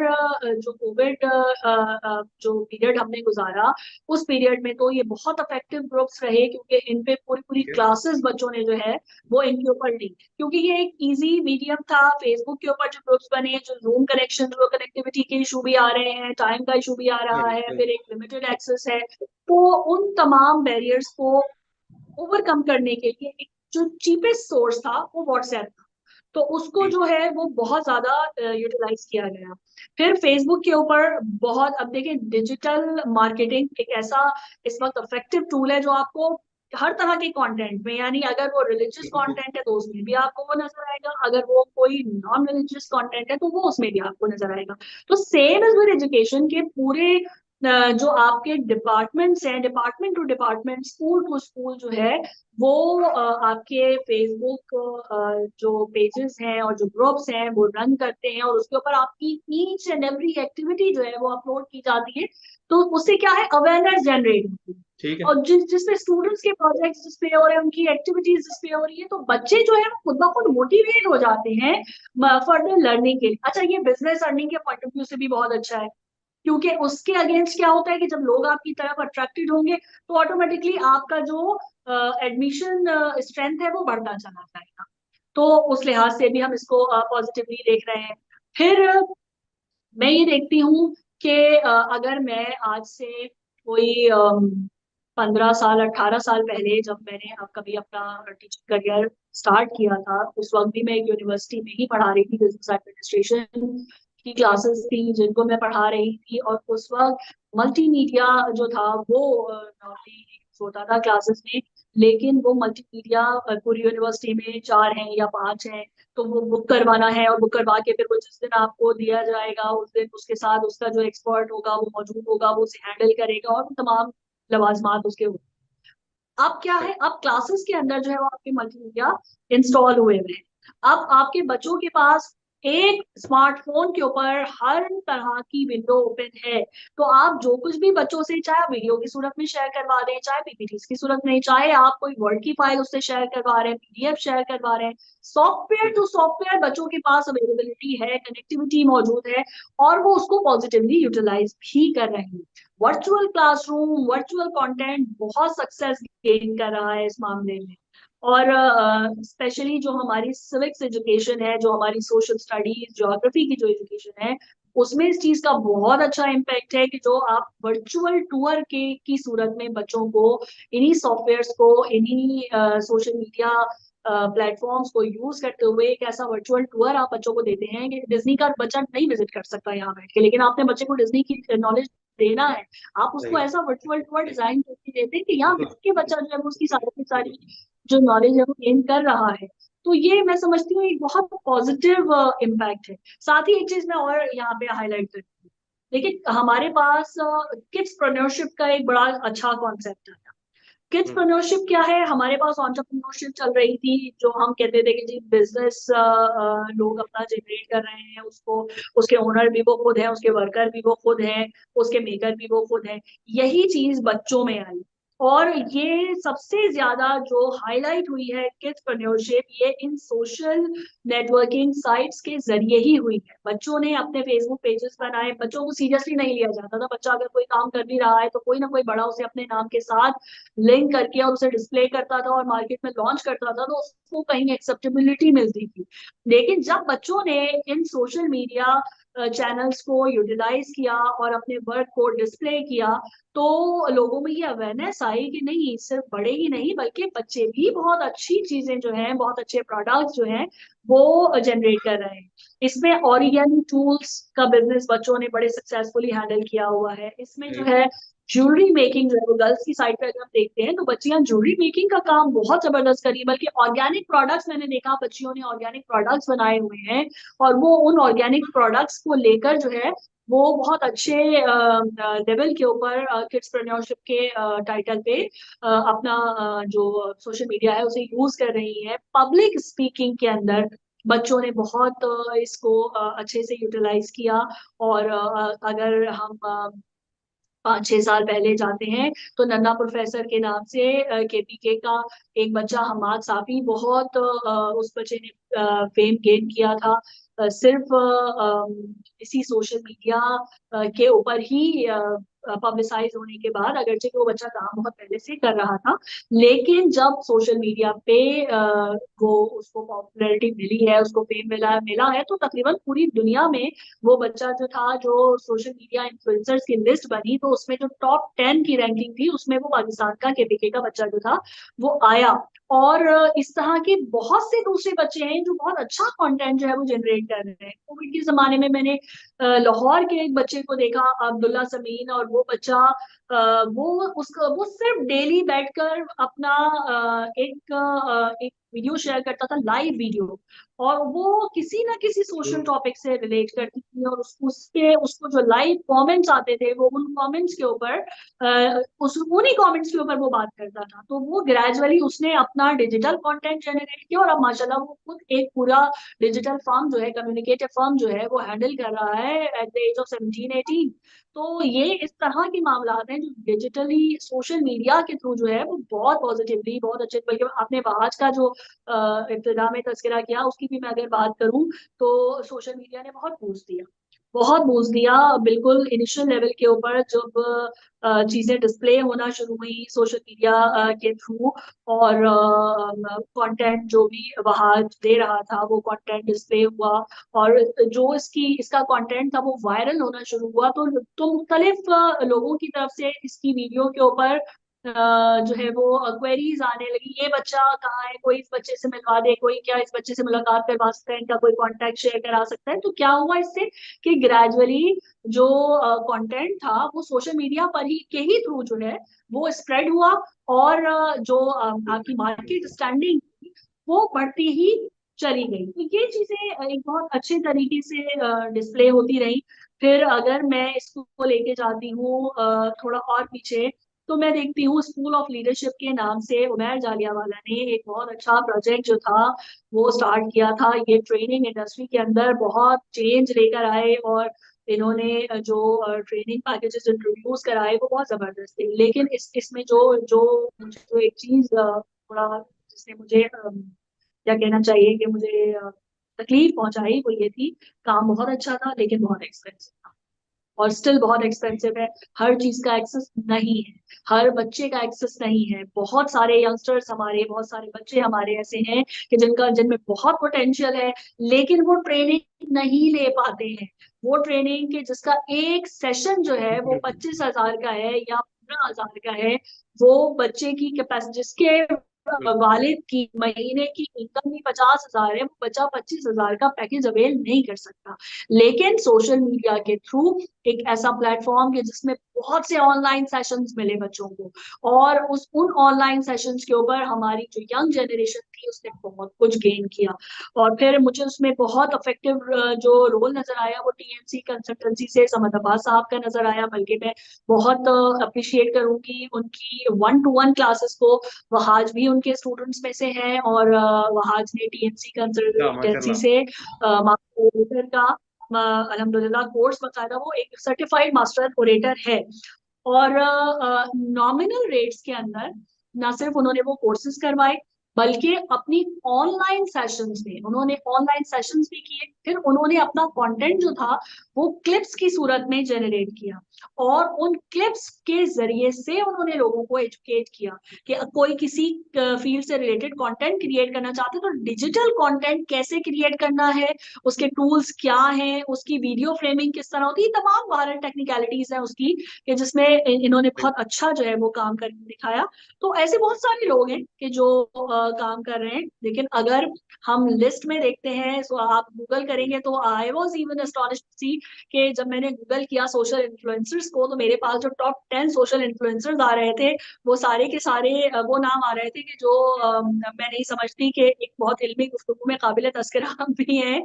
Speaker 2: जो कोविड जो पीरियड हमने गुजारा, उस पीरियड में तो ये बहुत इफेक्टिव ग्रुप्स रहे, क्योंकि इन पे पूरी पूरी
Speaker 1: ठीक है।
Speaker 2: क्लासेस बच्चों ने जो है वो इनके ऊपर ली, क्योंकि ये एक इजी मीडियम था। फेसबुक के ऊपर जो ग्रुप्स बने, जो जूम कनेक्शन, जो कनेक्टिविटी के इशू भी आ रहे हैं, टाइम का इशू भी आ रहा
Speaker 1: सही,
Speaker 2: है,
Speaker 1: सही।
Speaker 2: फिर एक लिमिटेड एक्सेस है, तो उन तमाम बैरियर्स को ओवरकम करने के लिए एक जो चीपेस्ट सोर्स था वो व्हाट्सएप था, तो उसको
Speaker 1: जी।
Speaker 2: जो है वो बहुत ज्यादा यूटिलाइज किया गया। फिर फेसबुक के ऊपर बहुत, अब देखिए डिजिटल मार्केटिंग एक ऐसा इस वक्त इफेक्टिव टूल है जो आपको हर तरह के कंटेंट में, यानी अगर वो रिलीजियस कंटेंट है तो उसमें भी आपको वो नजर आएगा, अगर वो कोई नॉन रिलीजियस कंटेंट है तो वो उसमें भी आपको नजर आएगा। तो सेम इज विद एजुकेशन के पूरे जो आपके डिपार्टमेंट्स हैं, department to department, school to school जो है वो आपके फेसबुक जो पेजेस हैं और जो ग्रुप्स हैं वो रन करते हैं, और उसके ऊपर आपकी ईच एंड एवरी एक्टिविटी जो है वो अपलोड की जाती है। तो उससे क्या है, अवेयरनेस जनरेट होती है,
Speaker 1: ठीक है।
Speaker 2: और जिसमें स्टूडेंट्स के प्रोजेक्ट्स डिस्प्ले हो रहे हैं, उनकी एक्टिविटीज डिस्प्ले हो रही है, तो बच्चे जो है वो खुद ब खुद मोटिवेट हो जाते हैं फर्दर लर्निंग के लिए। अच्छा, ये बिजनेस अर्निंग के पॉइंट ऑफ व्यू से भी बहुत अच्छा है, क्योंकि उसके अगेंस्ट क्या होता है कि जब लोग आपकी तरफ अट्रैक्टेड होंगे तो ऑटोमेटिकली आपका जो एडमिशन स्ट्रेंथ है वो बढ़ता चला जाएगा। तो उस लिहाज से भी हम इसको पॉजिटिवली देख रहे हैं। फिर मैं ये देखती हूँ कि अगर मैं आज से कोई 15 साल, 18 साल पहले जब मैंने कभी अपना टीचिंग करियर स्टार्ट किया था, उस वक्त भी मैं एक यूनिवर्सिटी में ही पढ़ा रही थी, बिजनेस एडमिनिस्ट्रेशन की क्लासेस थी जिनको मैं पढ़ा रही थी, और उस वक्त मल्टीमीडिया जो था वो नॉर्मली होता था क्लासेस में। लेकिन वो मल्टीमीडिया पूरी यूनिवर्सिटी में 4 हैं या 5 हैं, तो वो बुक करवाना है, और बुक करवा के फिर वो जिस दिन आपको दिया जाएगा उस दिन उसके साथ उसका जो एक्सपर्ट होगा वो मौजूद होगा, वो उसे हैंडल करेगा, और तमाम लवाजमात उसके होंगे। अब क्या
Speaker 1: सही।
Speaker 2: है, अब क्लासेस के अंदर जो है वो आपके मल्टीमीडिया इंस्टॉल हुए हुए हैं। अब आपके बच्चों के पास एक स्मार्टफोन के ऊपर हर तरह की विंडो ओपन है। तो आप जो कुछ भी बच्चों से, चाहे वीडियो की सूरत में शेयर करवा दें, चाहे पीपीटी की सूरत में, चाहे आप कोई वर्ड की फाइल उससे शेयर करवा रहे हैं, पीडीएफ शेयर करवा रहे हैं, सॉफ्टवेयर टू सॉफ्टवेयर बच्चों के पास अवेलेबिलिटी है, कनेक्टिविटी मौजूद है, और वो उसको पॉजिटिवली यूटिलाइज भी कर रहे हैं। वर्चुअल क्लासरूम, वर्चुअल कंटेंट बहुत सक्सेस गेन कर रहा है इस मामले में। और स्पेशली जो हमारी सिविक्स एजुकेशन है, जो हमारी सोशल स्टडीज, ज्योग्राफी की जो एजुकेशन है, उसमें इस चीज का बहुत अच्छा इम्पैक्ट है कि जो आप वर्चुअल टूर के की सूरत में बच्चों को इन्हीं सॉफ्टवेयर्स को, इन्हीं सोशल मीडिया प्लेटफॉर्म्स को यूज करते हुए एक ऐसा वर्चुअल टूर आप बच्चों को देते हैं कि डिज्नी का बच्चा नहीं विजिट कर सकता यहाँ बैठ के, लेकिन आपने बच्चे को डिज्नी की नॉलेज देना है, आप उसको
Speaker 1: सही।
Speaker 2: ऐसा वर्चुअल टूर डिजाइन करके देते हैं कि
Speaker 1: ये
Speaker 2: यहाँ
Speaker 1: तो
Speaker 2: बैठ के बच्चा जो है वो उसकी सारी की सारी जो नॉलेज है वो गेन कर रहा है। तो ये मैं समझती हूँ एक बहुत पॉजिटिव इम्पैक्ट है। साथ ही एक चीज मैं और यहाँ पे हाईलाइट करती हूँ, देखिए हमारे पास किड्स प्रेन्योरशिप का एक बड़ा अच्छा कॉन्सेप्ट है। किड्स
Speaker 1: हम्म,
Speaker 2: प्रेन्योरशिप क्या है, हमारे पास एंटरप्रेन्योरशिप चल रही थी, जो हम कहते थे कि जी बिजनेस लोग अपना जनरेट कर रहे हैं, उसको उसके ओनर भी वो खुद है, उसके वर्कर भी वो खुद है, उसके मेकर भी वो खुद है। यही चीज बच्चों में आई, और ये सबसे ज्यादा जो हाईलाइट हुई है किड्सप्रेन्योरशिप, ये इन सोशल नेटवर्किंग साइट्स के जरिए ही हुई है। बच्चों ने अपने फेसबुक पेजेस बनाए, बच्चों को सीरियसली नहीं लिया जाता था, बच्चा अगर कोई काम कर भी रहा है तो कोई ना कोई बड़ा उसे अपने नाम के साथ लिंक करके और उसे डिस्प्ले करता था और मार्केट में लॉन्च करता था, तो उसको कहीं एक्सेप्टेबिलिटी मिलती थी। लेकिन जब बच्चों ने इन सोशल मीडिया चैनल्स को यूटिलाइज किया और अपने वर्क को डिस्प्ले किया, तो लोगों में ये अवेयरनेस आई कि नहीं, सिर्फ बड़े ही नहीं बल्कि बच्चे भी बहुत अच्छी चीजें जो हैं, बहुत अच्छे प्रोडक्ट्स जो हैं वो जनरेट कर रहे हैं। इसमें ऑरिगेमी टूल्स का बिजनेस बच्चों ने बड़े सक्सेसफुली हैंडल किया हुआ है। इसमें जो
Speaker 1: सही।
Speaker 2: है ज्वेलरी मेकिंग, जो है वो गर्ल्स की साइड पे अगर हम देखते हैं तो बच्चियां ज्वेलरी मेकिंग का काम बहुत जबरदस्त करी, बल्कि ऑर्गेनिक प्रोडक्ट्स मैंने देखा बच्चियों ने ऑर्गेनिक प्रोडक्ट्स बनाए हुए हैं, और वो उन ऑर्गेनिक प्रोडक्ट्स को लेकर जो है वो बहुत अच्छे लेवल के ऊपर किड्सप्रेन्योरशिप के टाइटल पे अपना जो सोशल मीडिया है उसे यूज कर रही है। पब्लिक स्पीकिंग के अंदर बच्चों ने बहुत इसको अच्छे से यूटिलाइज किया। और अगर हम 5-6 साल पहले जाते हैं तो नन्ना प्रोफेसर के नाम से केपीके का एक बच्चा हमाद साफी, बहुत उस बच्चे ने फेम गेन किया था सिर्फ इसी सोशल मीडिया के ऊपर ही पब्लिसाइज होने के बाद, अगरचे कि वो बच्चा काम बहुत पहले से कर रहा था, लेकिन जब सोशल मीडिया पे वो उसको पॉपुलैरिटी मिली है, उसको फेम मिला मिला है, तो तकरीबन पूरी दुनिया में वो बच्चा जो था, जो सोशल मीडिया इन्फ्लुएंसर्स की लिस्ट बनी तो उसमें जो टॉप 10 की रैंकिंग थी उसमें वो पाकिस्तान का केपीके का बच्चा जो था वो आया। और इस तरह के बहुत से दूसरे बच्चे हैं जो बहुत अच्छा कंटेंट जो है वो जनरेट कर रहे हैं। कोविड के जमाने में मैंने लाहौर के एक बच्चे को देखा, अब्दुल्ला समीन, और वो बच्चा वो सिर्फ डेली बैठकर अपना एक वीडियो शेयर करता था, लाइव वीडियो, और वो किसी ना किसी सोशल
Speaker 1: हम्म,
Speaker 2: टॉपिक से रिलेट करती थी, और उसको जो लाइव कमेंट्स आते थे वो उन कमेंट्स के ऊपर उस उन्हीं कमेंट्स के ऊपर वो बात करता था। तो वो ग्रेजुअली उसने अपना डिजिटल कंटेंट जनरेट किया, और अब माशाल्लाह वो खुद एक पूरा डिजिटल फर्म जो है, कम्युनिकेटिव फर्म जो है वो हैंडल कर रहा है एट द एज ऑफ 17-18। तो ये इस तरह के मामला हैं जो डिजिटली सोशल मीडिया के थ्रू जो है वो बहुत पॉजिटिवली, बहुत अच्छे, बल्कि आपने आज का जो इब्तिदा में तस्करा किया उसकी भी मैं अगर बात करूं तो सोशल मीडिया ने बहुत बूस्ट दिया, बहुत बूस्ट दिया। बिल्कुल इनिशियल लेवल के ऊपर जब चीजें डिस्प्ले होना शुरू हुई सोशल मीडिया के थ्रू, और कंटेंट जो भी वहाँ दे रहा था वो कंटेंट डिस्प्ले हुआ, और जो इसका कंटेंट था वो वायरल होना शुरू हुआ, तो मुख्तलिफ लोगों की तरफ से इसकी वीडियो के ऊपर जो है वो क्वेरीज आने लगी, ये बच्चा कहाँ है, कोई इस बच्चे से मिलवा दे, कोई क्या इस बच्चे से मुलाकात करवा सकता है, इनका कोई कांटेक्ट शेयर करा सकता है। तो क्या हुआ इससे कि ग्रेजुअली जो कंटेंट था वो सोशल मीडिया पर ही के ही थ्रू जो है वो स्प्रेड हुआ, और जो आपकी मार्केट स्टैंडिंग वो बढ़ती ही चली गई। तो ये चीजें एक बहुत अच्छे तरीके से डिस्प्ले होती रही। फिर अगर मैं इसको लेके जाती हूँ थोड़ा और पीछे, तो मैं देखती हूँ स्कूल ऑफ लीडरशिप के नाम से उमैर जालियावाला ने एक बहुत अच्छा प्रोजेक्ट जो था वो स्टार्ट किया था। ये ट्रेनिंग इंडस्ट्री के अंदर बहुत चेंज लेकर आए, और इन्होंने जो ट्रेनिंग पैकेजेस इंट्रोड्यूस कराए वो बहुत जबरदस्त थे। लेकिन इसमें जो जो मुझे जो एक चीज थोड़ा जिसने मुझे क्या कहना चाहिए कि मुझे तकलीफ पहुंचाई, वो ये थी, काम बहुत अच्छा था लेकिन बहुत एक्सपेंसिव था, और स्टिल बहुत एक्सपेंसिव है। हर चीज का एक्सेस नहीं है, हर बच्चे का एक्सेस नहीं है। बहुत सारे यंगस्टर्स हमारे, बहुत सारे बच्चे हमारे ऐसे हैं कि जिनमें बहुत पोटेंशियल है, लेकिन वो ट्रेनिंग नहीं ले पाते हैं। वो ट्रेनिंग के जिसका एक सेशन जो है वो
Speaker 1: बिल्कुल
Speaker 2: 25,000 का है या 15,000 का है, वो बच्चे की कैपेसिटी, जिसके
Speaker 1: बिल्कुल
Speaker 2: वालिद की महीने की इनकम भी 50,000 है, वो बच्चा 25,000 का पैकेज अवेल नहीं कर सकता। लेकिन सोशल मीडिया के थ्रू एक ऐसा प्लेटफॉर्म है जिसमें बहुत से ऑनलाइन सेशंस मिले बच्चों को, और उन ऑनलाइन सेशंस के ऊपर हमारी जो यंग जनरेशन थी उसने बहुत कुछ गेन किया। और फिर मुझे उसमें बहुत इफेक्टिव जो रोल नजर आया वो टीएमसी कंसल्टेंसी से समद अब्बास साहब का नजर आया। बल्कि मैं बहुत अप्रिशिएट करूंगी उनकी 1-to-1 क्लासेस को। वहाज भी उनके स्टूडेंट्स में से हैं, और वहाज ने टीएमसी कंसल्टेंसी
Speaker 1: माशाल्लाह।
Speaker 2: से मास्टर ओरेटर का अल्हम्दुलिल्लाह कोर्स बकायदा, वो एक सर्टिफाइड मास्टर ओरेटर है। और नॉमिनल रेट्स के अंदर ना सिर्फ उन्होंने वो कोर्सेज करवाए, बल्कि अपनी ऑनलाइन सेशंस में उन्होंने ऑनलाइन सेशंस भी किए। फिर उन्होंने अपना कंटेंट जो था वो क्लिप्स की सूरत में जनरेट किया, और उन क्लिप्स के जरिए से उन्होंने लोगों को एजुकेट किया कि कोई किसी फील्ड से रिलेटेड कंटेंट क्रिएट करना चाहते हैं तो डिजिटल कंटेंट कैसे क्रिएट करना है, उसके टूल्स क्या हैं, उसकी वीडियो फ्रेमिंग किस तरह होती है, तमाम बाहर टेक्निकलिटीज है उसकी, कि जिसमें इन्होंने बहुत अच्छा जो है वो काम करके दिखाया। तो ऐसे बहुत सारे लोग हैं कि जो काम कर रहे हैं। लेकिन अगर हम लिस्ट में देखते हैं, तो आप गूगल करेंगे तो I was even astonished to see कि जब मैंने गूगल किया सोशल इन्फ्लुएंसर्स को, तो मेरे पास जो टॉप 10 सोशल इन्फ्लुएंसर्स आ रहे थे, वो सारे के सारे वो नाम आ रहे थे कि जो मैं नहीं समझती कि एक बहुत इल्मी गुफ्तगू में काबिल तस्करा भी है।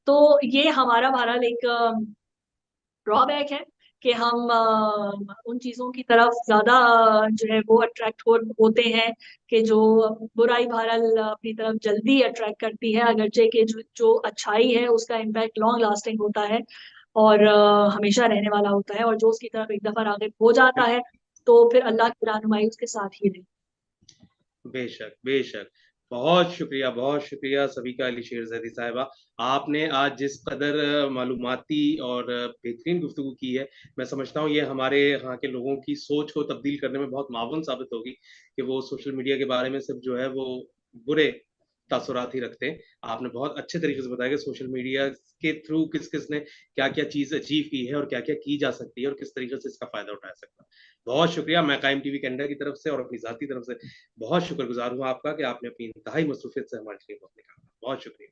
Speaker 2: तो ये हमारा बहरहाल एक ड्रॉबैक है कि हम उन चीजों की तरफ ज्यादा जो है वो अट्रैक्ट होते हैं, कि जो बुराई बहरहाल अपनी तरफ जल्दी अट्रैक्ट करती है, अगरचे कि जो अच्छाई है उसका इम्पैक्ट लॉन्ग लास्टिंग होता है, और हमेशा रहने वाला होता है। और जो उसकी तरफ एक दफा राग़िब हो जाता है तो फिर अल्लाह की रहनुमाई उसके साथ ही है।
Speaker 1: बेशक बेशक। बहुत शुक्रिया सबिका अली शेरज़ादी साहिबा। आपने आज जिस कदर मालूमाती और बेहतरीन गुफ्तगू की है, मैं समझता हूँ ये हमारे यहाँ के लोगों की सोच को तब्दील करने में बहुत मावन साबित होगी कि वो सोशल मीडिया के बारे में सिर्फ जो है वो बुरे तासुरात ही रखते हैं। आपने बहुत अच्छे तरीके से बताया कि सोशल मीडिया के थ्रू किस किस ने क्या क्या चीज़ अचीव की है और क्या क्या की जा सकती है और किस तरीके से इसका फ़ायदा उठाया सकता है। बहुत शुक्रिया। मैं काइम टीवी कनाडा की तरफ से और अपनी ज़ाती तरफ से बहुत शुक्रगुजार हूँ आपका कि आपने अपनी इंतहाई मसरूफियत से हमारे लिए वक्त निकाला। बहुत शुक्रिया।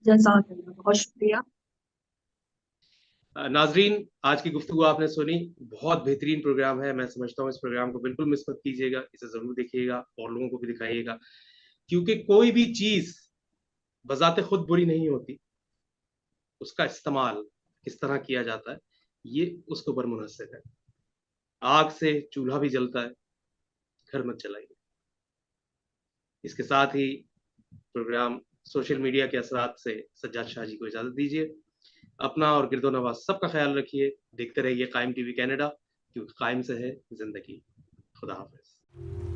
Speaker 2: जज़ाकल्लाह, बहुत शुक्रिया।
Speaker 1: नाजरीन, आज की गुफ्तगू आपने सुनी, बहुत बेहतरीन प्रोग्राम है। मैं समझता हूँ इस प्रोग्राम को बिल्कुल मिस मत कीजिएगा, इसे ज़रूर देखिएगा और लोगों को भी दिखाइएगा, क्योंकि कोई भी चीज़ बजाते खुद बुरी नहीं होती, उसका इस्तेमाल किस तरह किया जाता है ये उसके ऊपर मुनहसर है। आग से चूल्हा भी जलता है, घर मत जलाइए। इसके साथ ही प्रोग्राम सोशल मीडिया के असरात से सज्जाद शाह जी को इजाज़त दीजिए। अपना और गिरदो नवाज सबका ख्याल रखिए। देखते रहिए कायम टीवी कनाडा, क्योंकि कायम से है जिंदगी। खुदा हाफिज।